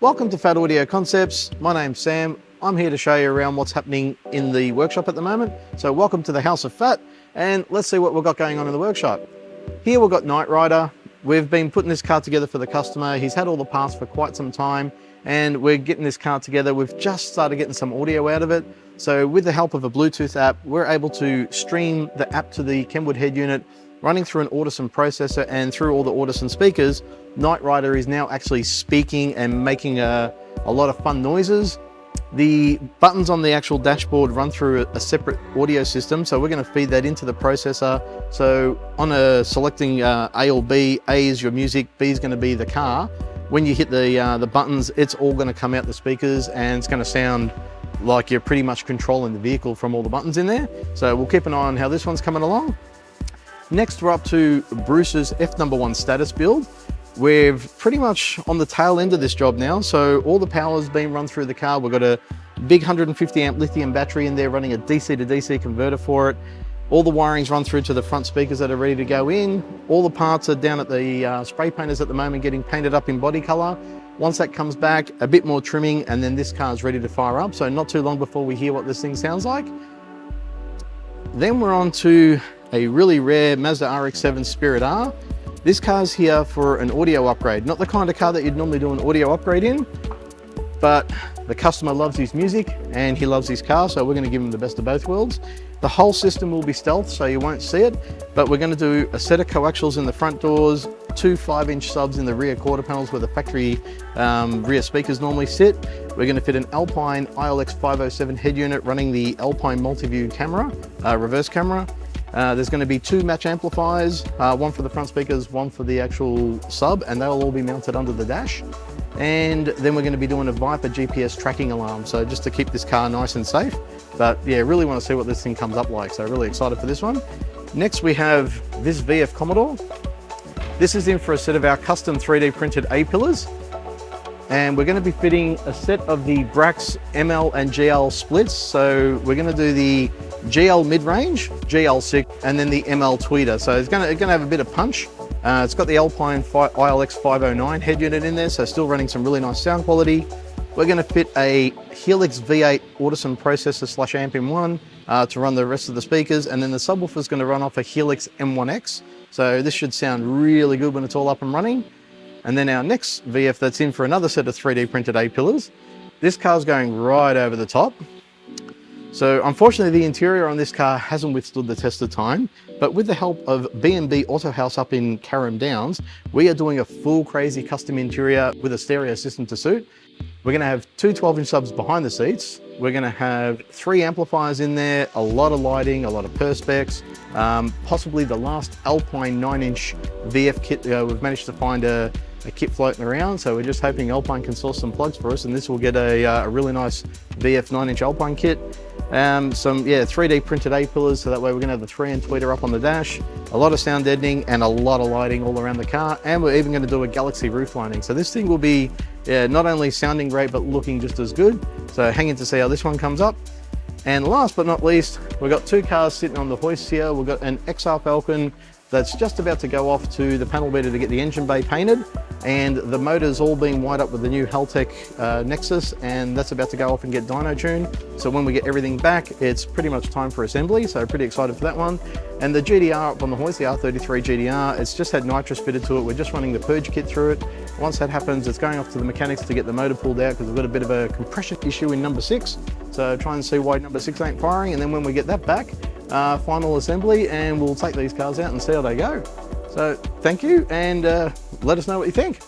Welcome to Fat Audio Concepts. My name's Sam. I'm here to show you around what's happening in the workshop at the moment. So welcome to the House of Fat, and let's see what we've got going on in the workshop. Here we've got Knight Rider. We've been putting this car together for the customer. He's had all the parts for quite some time, and we're getting this car together. We've just started getting some audio out of it. So with the help of a Bluetooth app, we're able to stream the app to the Kenwood head unit, running through an Audison processor and through all the Audison speakers. Knight Rider is now actually speaking and making a lot of fun noises. The buttons on the actual dashboard run through a separate audio system, so we're going to feed that into the processor. So on selecting A or B, A is your music, B is going to be the car. When you hit the buttons, it's all going to come out the speakers, and it's going to sound like you're pretty much controlling the vehicle from all the buttons in there. So we'll keep an eye on how this one's coming along. Next, we're up to Bruce's F1 status build. We're pretty much on the tail end of this job now. So all the power's been run through the car. We've got a big 150 amp lithium battery in there running a DC to DC converter for it. All the wiring's run through to the front speakers that are ready to go in. All the parts are down at the spray painters at the moment getting painted up in body color. Once that comes back, a bit more trimming, and then this car's ready to fire up. So not too long before we hear what this thing sounds like. Then we're on to a really rare Mazda RX7 Spirit R. This car's here for an audio upgrade. Not the kind of car that you'd normally do an audio upgrade in, but the customer loves his music and he loves his car, so we're going to give him the best of both worlds. The whole system will be stealth, so you won't see it, but we're going to do a set of coaxials in the front doors, two 5-inch subs in the rear quarter panels where the factory rear speakers normally sit. We're going to fit an Alpine ILX507 head unit running the Alpine multi-view camera, reverse camera. There's going to be two match amplifiers, one for the front speakers, one for the actual sub, and they'll all be mounted under the dash. And then we're going to be doing a Viper GPS tracking alarm, so just to keep this car nice and safe. But yeah, really want to see what this thing comes up like, so really excited for this one. Next we have this VF Commodore. This is in for a set of our custom 3D printed A-pillars. And we're going to be fitting a set of the Brax ML and GL splits. So we're going to do the GL mid-range, GL6, and then the ML tweeter. So it's going to have a bit of punch. It's got the Alpine ILX509 head unit in there, so still running some really nice sound quality. We're going to fit a Helix V8 Audison processor / amp M1 to run the rest of the speakers, and then the subwoofer is going to run off a Helix M1X. So this should sound really good when it's all up and running. And then our next VF that's in for another set of 3D printed A-pillars. This car's going right over the top. So unfortunately the interior on this car hasn't withstood the test of time, but with the help of B&B Auto House up in Carrum Downs, we are doing a full crazy custom interior with a stereo system to suit. We're going to have two 12-inch subs behind the seats. We're going to have 3 amplifiers in there, a lot of lighting, a lot of perspex, possibly the last Alpine 9-inch VF kit. We've managed to find a kit floating around, so we're just hoping Alpine can source some plugs for us, and this will get a really nice VF 9-inch Alpine kit. Some 3D printed A-pillars, so that way we're going to have the 3-in tweeter up on the dash, a lot of sound deadening and a lot of lighting all around the car, and we're even going to do a Galaxy roof lining. So this thing will be not only sounding great but looking just as good, so hang in to see how this one comes up. And last but not least, we've got 2 cars sitting on the hoist here. We've got an XR Falcon that's just about to go off to the panel beater to get the engine bay painted, and the motor's all being wired up with the new Haltech Nexus, and that's about to go off and get dyno tuned. So when we get everything back, it's pretty much time for assembly, so pretty excited for that one. And the GTR up on the hoist, the R33 GTR, it's just had nitrous fitted to it. We're just running the purge kit through it. Once that happens, it's going off to the mechanics to get the motor pulled out because we've got a bit of a compression issue in number 6. So try and see why number 6 ain't firing, and then when we get that back, final assembly, and we'll take these cars out and see how they go. So thank you, and let us know what you think.